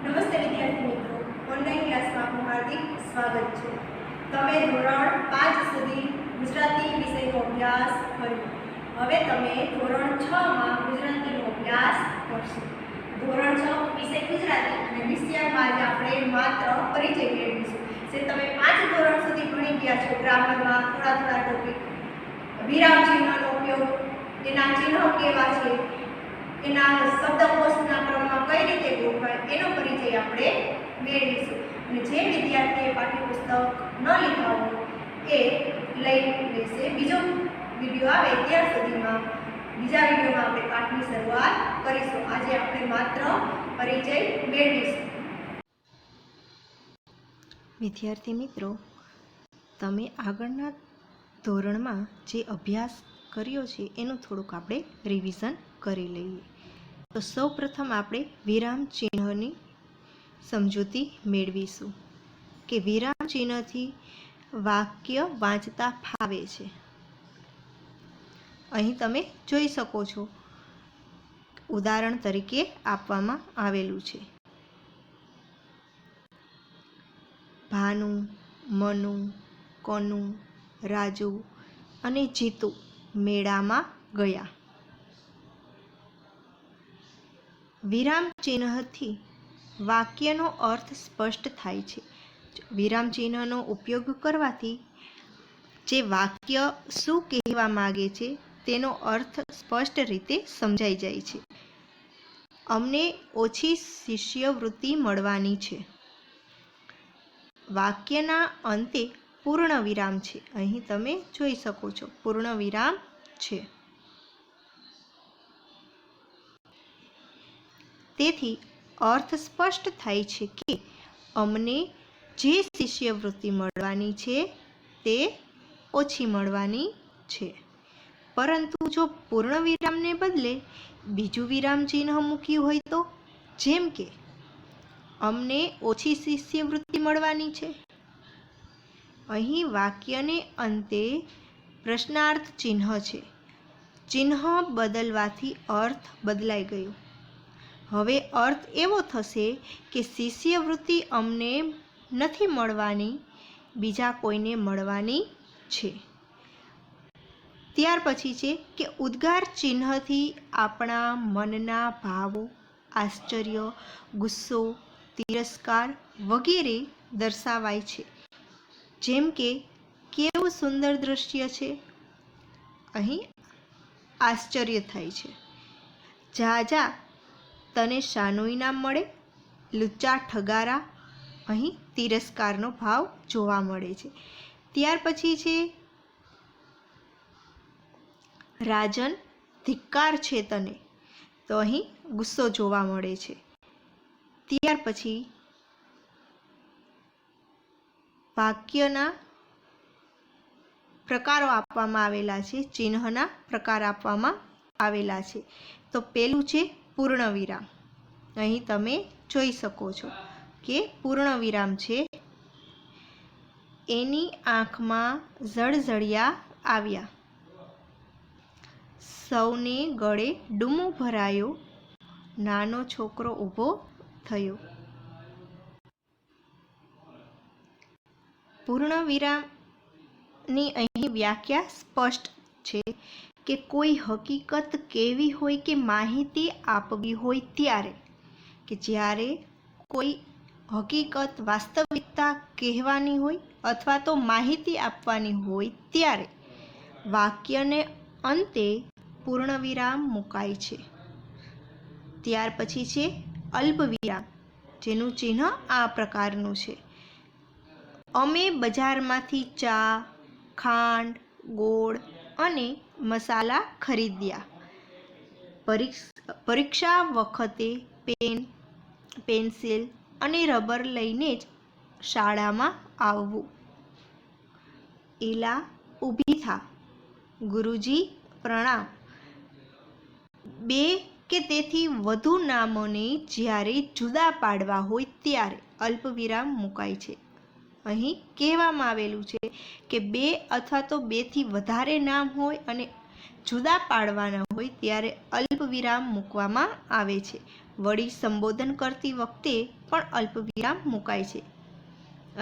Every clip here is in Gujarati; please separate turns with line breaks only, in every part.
નમસ્તે વિદ્યાર્થી મિત્રો, ઓનલાઈન ક્લાસમાં આપનું હાર્દિક સ્વાગત છે. તમે ધોરણ 5 સુધી ગુજરાતી વિષયનો અભ્યાસ કર્યો. હવે તમે ધોરણ 6 માં ગુજરાતીનો અભ્યાસ કરશો. ધોરણ 6 વિષય ગુજરાતી અને વિષયમાં આજે આપણે માત્ર પરિચય મેળવીશું. જે તમે 5 ધોરણ સુધી ભણી ગયા છો, ગ્રામરમાં થોડા ટોપિક, વિરામ ચિહ્નનો ઉપયોગ, એના ચિહ્નો કેવા છે, એના શબ્દકોશના ક્રમમાં કઈ રીતે ગોઠવાય, એનો પરિચય આપણે મેળવીશું. અને જે વિદ્યાર્થીએ પાઠ્યપુસ્તક ન લીધા હોય એ લઈ લેશે. બીજો વિડીયો આવે ત્યાં સુધીમાં બીજા વિડીયોમાં આપણે પાઠની શરૂઆત કરીશું. આજે આપણે માત્ર પરિચય મેળવીશું.
વિદ્યાર્થી મિત્રો, તમે આગળના ધોરણમાં જે અભ્યાસ કર્યો છે એનું થોડુંક આપણે રિવિઝન કરી લઈએ. તો સૌપ્રથમ આપણે વિરામ ચિહ્નની સમજૂતી મેળવીશું કે વિરામ ચિહ્નથી વાક્ય વાંચતા ફાવે છે. અહીં તમે જોઈ શકો છો, ઉદાહરણ તરીકે આપવામાં આવેલું છે. ભાનુ, મનુ, કનુ, રાજુ અને જીતુ મેળામાં ગયા. વિરામ ચિહ્નથી વાક્યનો અર્થ સ્પષ્ટ થાય છે. વિરામ ચિહ્નનો ઉપયોગ કરવાથી જે વાક્ય શું કહેવા માંગે છે તેનો અર્થ સ્પષ્ટ રીતે સમજાઈ જાય છે. અમને ઓછી શિષ્યવૃત્તિ મળવાની છે. વાક્યના અંતે પૂર્ણ વિરામ છે. અહીં તમે જોઈ શકો છો, પૂર્ણ વિરામ છે. તેથી અર્થ સ્પષ્ટ થાય છે કે અમને જે શિષ્યવૃત્તિ મળવાની છે તે ઓછી મળવાની છે. પરંતુ જો પૂર્ણ વિરામને બદલે બીજું વિરામ ચિહ્ન મૂક્યું હોય તો, જેમ કે અમને ઓછી શિષ્યવૃત્તિ મળવાની છે. અહીં વાક્યને અંતે પ્રશ્નાર્થ ચિહ્ન છે. ચિહ્ન બદલવાથી અર્થ બદલાઈ ગયો. હવે અર્થ એવો થશે કે શિષ્યવૃત્તિ અમને નથી મળવાની, બીજા કોઈને મળવાની છે. ત્યાર પછી છે કે ઉદ્ગાર ચિહ્નથી આપણા મનના ભાવો, આશ્ચર્ય, ગુસ્સો, તિરસ્કાર વગેરે દર્શાવાય છે. જેમ કે કેવું સુંદર દ્રશ્ય છે, અહીં આશ્ચર્ય થાય છે. જા જા, તને શાનું ઇનામ મળે, લુચ્ચા ઠગારા, અહીં તિરસ્કારનો ભાવ જોવા મળે છે. ત્યાર પછી છે રાજન, ધિક્કાર છે તને, તો અહીં ગુસ્સો જોવા મળે છે. ત્યાર પછી વાક્યના પ્રકારો આપવામાં આવેલા છે, ચિહ્નના પ્રકાર આપવામાં આવેલા છે. તો પહેલું છે પૂર્ણ વિરામ. અહીં તમે જોઈ શકો છો કે પૂર્ણ વિરામ છે. એની આંખમાં જળજળિયા આવ્યા, સૌને ગળે ડૂમો ભરાયો, નાનો છોકરો ઊભો થયો. પૂર્ણ વિરામની અહીં વ્યાખ્યા સ્પષ્ટ છે કે કોઈ હકીકત કહેવી હોય કે માહિતી આપવી હોય ત્યારે, કે જ્યારે કોઈ હકીકત, વાસ્તવિકતા કહેવાની હોય અથવા તો માહિતી આપવાની હોય ત્યારે વાક્યને અંતે પૂર્ણ વિરામ મુકાય છે. ત્યાર પછી છે અલ્પ વિરામ, જેનું ચિહ્ન આ પ્રકારનું છે. અમે બજારમાંથી ચા, ખાંડ, ગોળ અને મસાલા ખરીદ્યા. પરીક્ષા વખતે પેન, પેન્સિલ અને રબર લઈને જ શાળામાં આવવું. એલા, ઊભી થા, ગુરુજી પ્રણામ. 2 કે તેથી વધુ નામોને જ્યારે જુદા પાડવા હોય ત્યારે અલ્પ વિરામ મુકાય છે. અહીં કહેવામાં આવેલું છે કે 2 અથવા તો 2થી વધારે નામ હોય અને જુદા પાડવાના હોય ત્યારે અલ્પવિરામ મૂકવામાં આવે છે. વળી સંબોધન કરતી વખતે પણ અલ્પવિરામ મુકાય છે.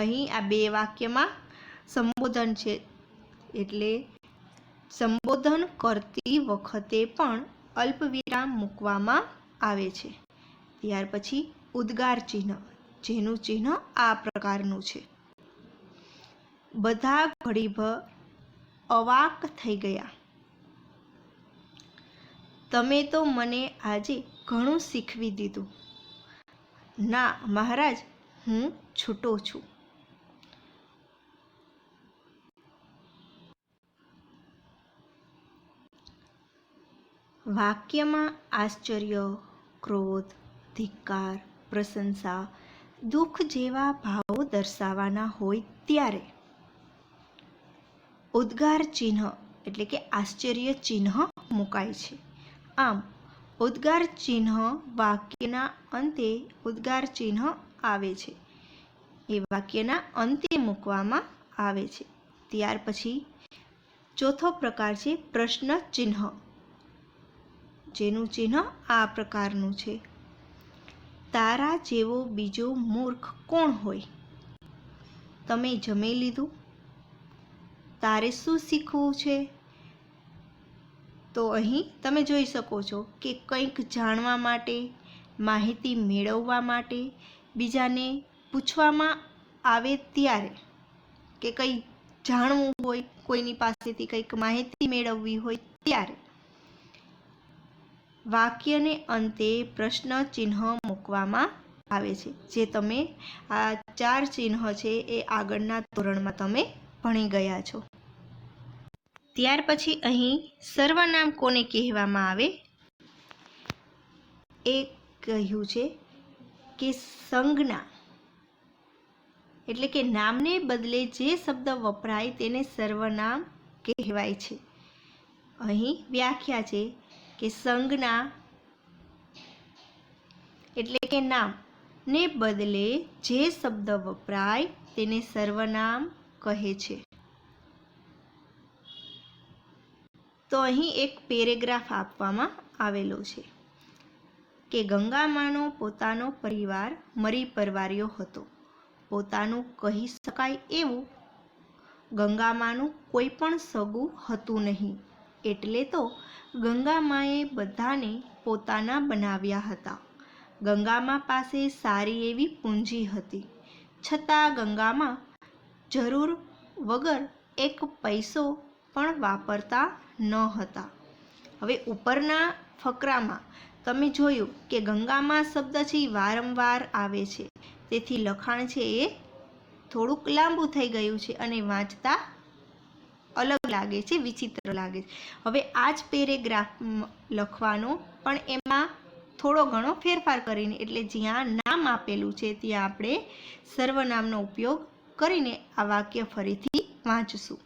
અહીં આ બે વાક્યમાં સંબોધન છે, એટલે સંબોધન કરતી વખતે પણ અલ્પવિરામ મૂકવામાં આવે છે. ત્યાર પછી ઉદ્ગાર ચિહ્ન, જેનું ચિહ્ન આ પ્રકારનું છે. બધા ઘડીભર અવાક થઈ ગયા. તમે તો મને આજે ઘણું શીખવી દીધું. ના મહારાજ, હું છૂટો છું. વાક્યમાં આશ્ચર્ય, ક્રોધ, ધિક્કાર, પ્રશંસા, દુઃખ જેવા ભાવો દર્શાવવાના હોય ત્યારે ઉદ્ગાર ચિહ્ન એટલે કે આશ્ચર્ય ચિહ્ન મુકાય છે. આમ ઉદ્ગાર ચિહ્ન વાક્યના અંતે ઉદ્ગાર ચિહ્ન આવે છે, એ વાક્યના અંતે મૂકવામાં આવે છે. ત્યાર પછી ચોથો પ્રકાર છે પ્રશ્ન ચિહ્ન, જેનું ચિહ્ન આ પ્રકારનું છે. તારા જેવો બીજો મૂર્ખ કોણ હોય? તમે જમી લીધું? તારે શું શીખવું છે? તો અહીં તમે જોઈ શકો છો કે કંઈક જાણવા માટે, માહિતી મેળવવા માટે બીજાને પૂછવામાં આવે ત્યારે, કે કંઈ જાણવું હોય, કોઈની પાસેથી કંઈક માહિતી મેળવવી હોય ત્યારે વાક્યને અંતે પ્રશ્ન ચિહ્ન મૂકવામાં આવે છે. જે તમે આ 4 ચિહ્ન છે એ આગળના ધોરણમાં તમે ભણી ગયા છો. ત્યાર પછી અહીં સર્વનામ કોને કહેવામાં આવે એ કહ્યું છે કે સંજ્ઞા, એટલે કે નામને બદલે જે શબ્દ વપરાય તેને સર્વનામ કહેવાય છે. અહીં વ્યાખ્યા છે કે સંજ્ઞા એટલે કે નામને બદલે જે શબ્દ વપરાય તેને સર્વનામ કહે છે. તો અહીં એક પેરેગ્રાફ આપવામાં આવેલો છે કે ગંગામાનો પોતાનો પરિવાર મરી પરવાર્યો હતો. પોતાનું કહી શકાય એવું ગંગામાનું કોઈ પણ સગું હતું નહીં, એટલે તો ગંગામાએ બધાને પોતાના બનાવ્યા હતા. ગંગામા પાસે સારી એવી પૂંજી હતી, છતાં ગંગામા જરૂર વગર એક પૈસો પણ વાપરતા ન હતા. હવે ઉપરના ફકરામાં તમે જોયું કે ગંગામા શબ્દ છે વારંવાર આવે છે, તેથી લખાણ છે એ થોડુંક લાંબુ થઈ ગયું છે અને વાંચતા અલગ લાગે છે, વિચિત્ર લાગે છે. હવે આ જ પેરેગ્રાફ લખવાનો પણ એમાં થોડો ઘણો ફેરફાર કરીને, એટલે જ્યાં નામ આપેલું છે ત્યાં આપણે સર્વનામનો ઉપયોગ કરીને આ વાક્ય ફરીથી વાંચશું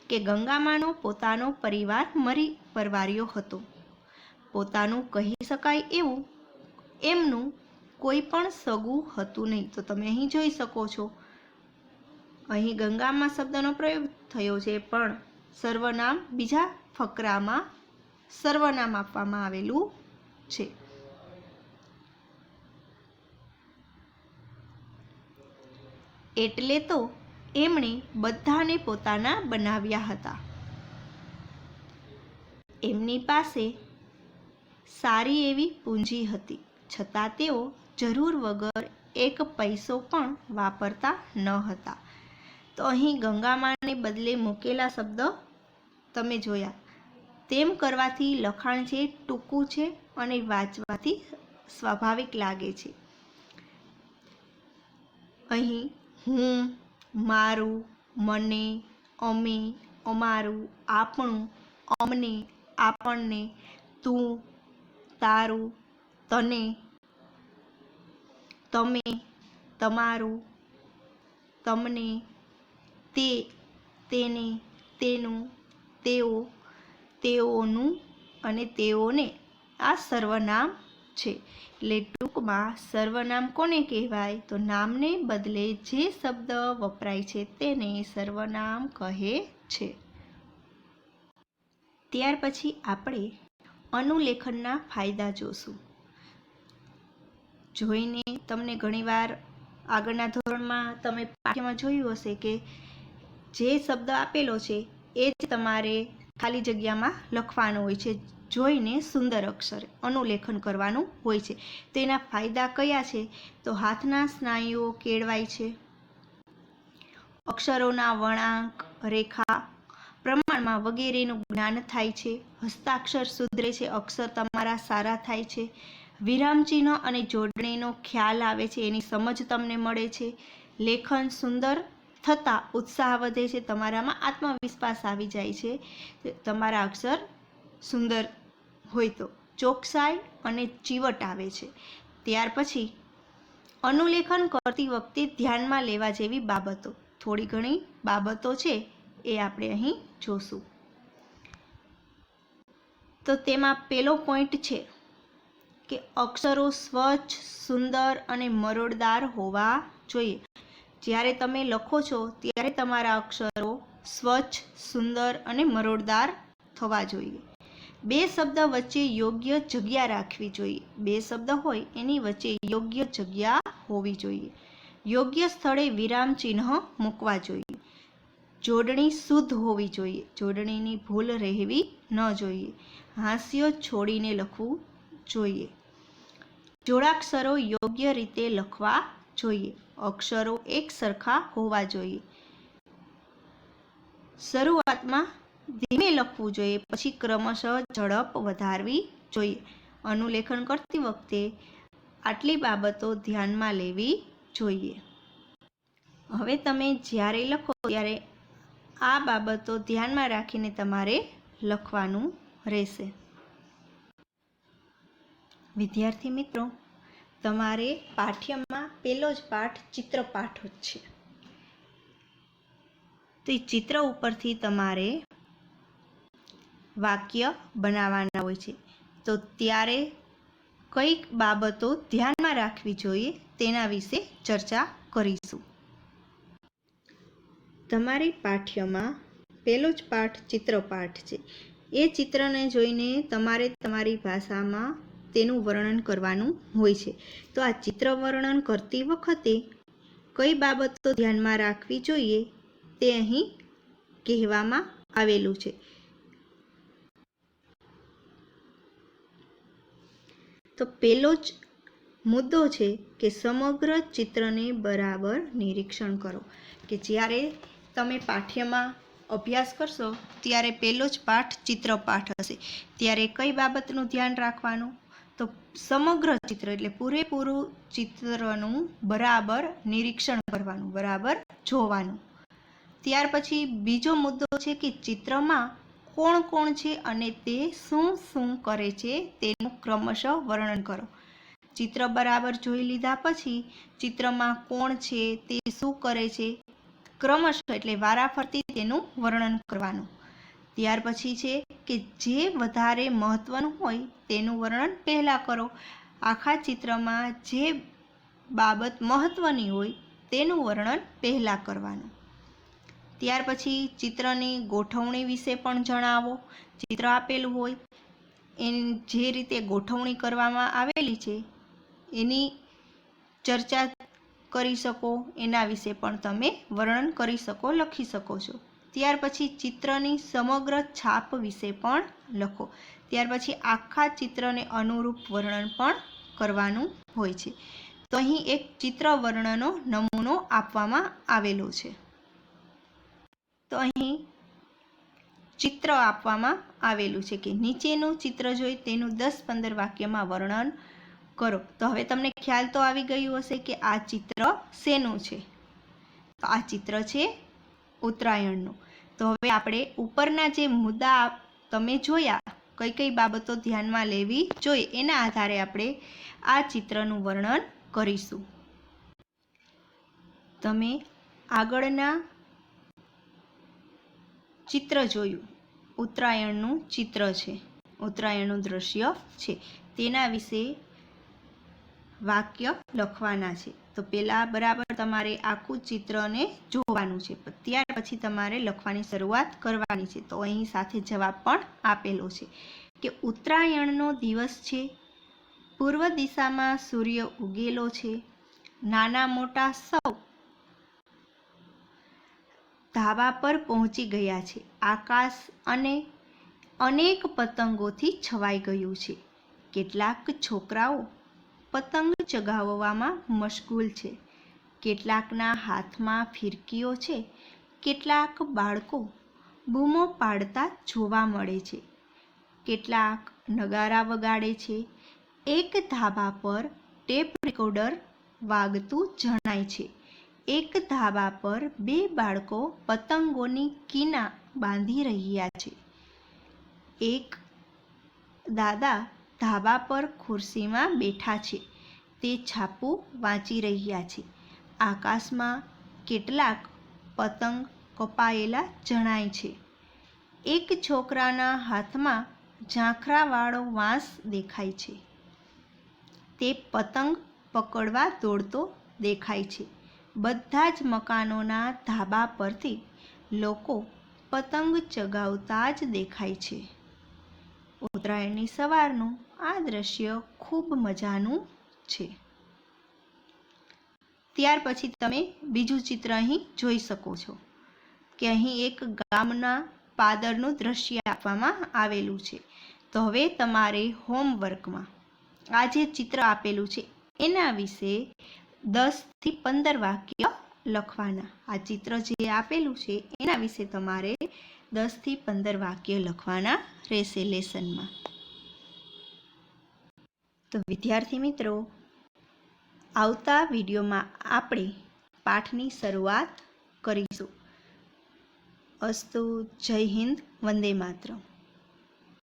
કે ગંગામાનો પોતાનો પરિવાર મરી પરવાર્યો હતો. પોતાનું કહી શકાય એવું એમનું કોઈ પણ સગું હતું નહીં. તો તમે અહીં જોઈ શકો છો, અહીં ગંગામા શબ્દનો પ્રયોગ થયો છે, પણ સર્વનામ બીજા ફકરામાં સર્વનામ આપવામાં આવેલું છે. એટલે તો એમણે બધાને પોતાના બનાવ્યા હતા. એમની પાસે સારી એવી પૂંજી હતી, છતાં તેઓ જરૂર વગર એક પૈસો પણ વાપરતા ન હતા. તો અહીં ગંગામાને બદલે મૂકેલા શબ્દ તમે જોયા. તેમ કરવાથી લખાણ છે ટૂંકું છે અને વાંચવાથી સ્વાભાવિક લાગે છે. અહીં હું, મારું, મને, અમે, અમારું, આપણું, અમને, આપણને, તું, તારું, તને, તમે, તમારું, તમને, તે, તેને, તેનું, તેઓ, તેઓનું અને તેઓને આ સર્વનામ છે. એટલે ટૂંકમાં સર્વનામ કોને કહેવાય? તો નામને બદલે જે શબ્દ વપરાય છે તેને સર્વનામ કહે છે. ત્યાર પછી આપણે અનુલેખનના ફાયદા જોશું. જોઈને તમને ઘણીવાર આગળના ધોરણમાં તમે પાઠ્યમાં જોયું હશે કે જે શબ્દ આપેલો છે એ જ તમારે ખાલી જગ્યામાં લખવાનો હોય છે. જોઈને સુંદર અક્ષરે અનુલેખન કરવાનું હોય છે. તેના ફાયદા કયા છે? તો હાથના સ્નાયુઓ કેળવાય છે, અક્ષરોના વળાંક, રેખા, પ્રમાણમાં વગેરેનું જ્ઞાન થાય છે, હસ્તાક્ષર સુધરે છે, અક્ષર તમારા સારા થાય છે, વિરામચિહ્ન અને જોડણીનો ખ્યાલ આવે છે, એની સમજ તમને મળે છે, લેખન સુંદર થતાં ઉત્સાહ વધે છે, તમારામાં આત્મવિશ્વાસ આવી જાય છે, તમારા અક્ષર સુંદર હોય તો ચોકસાઈ અને ચીવટ આવે છે. ત્યાર પછી અનુલેખન કરતી વખતે ધ્યાનમાં લેવા જેવી બાબતો, થોડી ઘણી બાબતો છે એ આપણે અહીં જોશું. તો તેમાં પહેલો પોઈન્ટ છે કે અક્ષરો સ્વચ્છ, સુંદર અને મરોડદાર હોવા જોઈએ. જ્યારે તમે લખો છો ત્યારે તમારા અક્ષરો સ્વચ્છ, સુંદર અને મરોડદાર થવા જોઈએ. બે શબ્દ વચ્ચે યોગ્ય જગ્યા રાખવી જોઈએ. બે શબ્દ હોય એની વચ્ચે યોગ્ય જગ્યા હોવી જોઈએ. યોગ્ય સ્થળે વિરામ ચિહ્ન મૂકવા જોઈએ. જોડણી શુદ્ધ હોવી જોઈએ. જોડણીની ભૂલ રહેવી ન જોઈએ. હાસ્ય છોડીને લખવું જોઈએ. જોડાક્ષરો યોગ્ય રીતે લખવા જોઈએ. અક્ષરો એક સરખા હોવા જોઈએ. શરૂઆતમાં ધીમે લખવું જોઈએ, પછી ક્રમશઃ ઝડપ વધારવી જોઈએ. અનુલેખન કરતી વખતે આટલી બાબતો ધ્યાનમાં લેવી જોઈએ. હવે તમે જ્યારે લખો ત્યારે આ બાબતો ધ્યાનમાં રાખીને તમારે લખવાનું રહેશે. વિદ્યાર્થી મિત્રો, તમારે પાઠ્યમાં પહેલો જ પાઠ ચિત્રપાઠ જ છે. તો એ ચિત્ર ઉપરથી તમારે વાક્ય બનાવવાના હોય છે. તો ત્યારે કઈક બાબતો ધ્યાનમાં રાખવી જોઈએ તેના વિશે ચર્ચા કરીશું. તમારી પાઠ્યમાં પહેલો જ પાઠ ચિત્રપાઠ છે. એ ચિત્રને જોઈને તમારે તમારી ભાષામાં તેનું વર્ણન કરવાનું હોય છે. તો આ ચિત્ર વર્ણન કરતી વખતે કઈ બાબતો ધ્યાનમાં રાખવી જોઈએ તે અહીં કહેવામાં આવેલું છે. તો પહેલો જ મુદ્દો છે કે સમગ્ર ચિત્રને બરાબર નિરીક્ષણ કરો. કે જ્યારે તમે પાઠ્યમાં અભ્યાસ કરશો ત્યારે પહેલો જ પાઠ ચિત્રપાઠ હશે. ત્યારે કઈ બાબતનું ધ્યાન રાખવાનું? તો સમગ્ર ચિત્ર એટલે પૂરેપૂરું ચિત્રનું બરાબર નિરીક્ષણ કરવાનું, બરાબર જોવાનું. ત્યાર પછી બીજો મુદ્દો છે કે ચિત્રમાં કોણ કોણ છે અને તે શું શું કરે છે તેનું ક્રમશઃ વર્ણન કરો. ચિત્ર બરાબર જોઈ લીધા પછી ચિત્રમાં કોણ છે, તે શું કરે છે, ક્રમશઃ એટલે વારાફરતી તેનું વર્ણન કરવાનું. ત્યાર પછી છે કે જે વધારે મહત્વનું હોય તેનું વર્ણન પહેલાં કરો. આખા ચિત્રમાં જે બાબત મહત્વની હોય તેનું વર્ણન પહેલાં કરવાનું. ત્યાર પછી ચિત્રની ગોઠવણી વિશે પણ જણાવો. ચિત્ર આપેલું હોય એની જે રીતે ગોઠવણી કરવામાં આવેલી છે એની ચર્ચા કરી શકો, એના વિશે પણ તમે વર્ણન કરી શકો, લખી શકો છો. ત્યાર પછી ચિત્રની સમગ્ર છાપ વિશે પણ લખો. ત્યાર પછી આખા ચિત્રને અનુરૂપ વર્ણન પણ કરવાનું હોય છે. તો અહીં એક ચિત્ર વર્ણનનો નમૂનો આપવામાં આવેલો છે. તો અહીં ચિત્ર આપવામાં આવેલું છે કે નીચેનું ચિત્ર જોઈ તેનું 10-15 વાક્યમાં વર્ણન કરો. તો હવે તમને ખ્યાલ તો આવી ગયું હશે કે આ ચિત્ર શેનું છે. તો આ ચિત્ર છે ઉત્તરાયણનું. તો હવે આપણે ઉપરના જે મુદ્દા તમે જોયા, કઈ કઈ બાબતો ધ્યાનમાં લેવી જોઈએ એના આધારે આપણે આ ચિત્રનું વર્ણન કરીશું. તમે આગળના ચિત્ર જોયું, ઉત્તરાયણનું ચિત્ર છે, ઉત્તરાયણનું દ્રશ્ય છે, તેના વિશે વાક્ય લખવાના છે. તો પહેલાં બરાબર તમારે આખું ચિત્રને જોવાનું છે, ત્યાર પછી તમારે લખવાની શરૂઆત કરવાની છે. તો અહીં સાથે જવાબ પણ આપેલો છે કે ઉત્તરાયણનો દિવસ છે, પૂર્વ દિશામાં સૂર્ય ઉગેલો છે, નાના મોટા સૌ ધાબા પર પહોંચી ગયા છે, આકાશ અને અનેક પતંગોથી છવાઈ ગયું છે, કેટલાક છોકરાઓ પતંગ ચગાવવામાં મશગુલ છે, કેટલાકના હાથમાં ફિરકીઓ છે, કેટલાક બાળકો બૂમો પાડતા જોવા મળે છે, કેટલાક નગારા વગાડે છે, એક ધાબા પર ટેપ રેકોર્ડર વાગતું જણાય છે, એક ધાબા પર 2 બાળકો પતંગોની કીના બાંધી રહ્યા છે, એક દાદા ધાબા પર ખુરશીમાં બેઠા છે, તે છાપું વાંચી રહ્યા છે, આકાશમાં કેટલાક પતંગ કપાયેલા જણાય છે, એક છોકરાના હાથમાં ઝાંખરાવાળો વાંસ દેખાય છે, તે પતંગ પકડવા દોડતો દેખાય છે. બધા જ મકાનોના ધાબા પરથી લોકો પતંગ ચગાવતા જ દેખાય છે. ઉત્તરાયણની સવારનું આ દ્રશ્ય ખૂબ મજાનું છે. ત્યાર પછી તમે બીજું ચિત્ર અહીં જોઈ શકો છો કે અહીં એક ગામના પાદરનું દ્રશ્ય આપવામાં આવેલું છે. તો હવે તમારે હોમવર્કમાં આ જે ચિત્ર આપેલું છે એના વિશે 10 થી 15 વાક્ય લખવાના. આ ચિત્ર જે આપેલું છે એના વિશે તમારે 10 થી 15 વાક્ય લખવાના રહેશે લેસનમાં. તો વિદ્યાર્થી મિત્રો, આવતા વિડીયોમાં આપણે પાઠની શરૂઆત કરીશું. અસ્તુ. જય હિન્દ. વંદે માતરમ.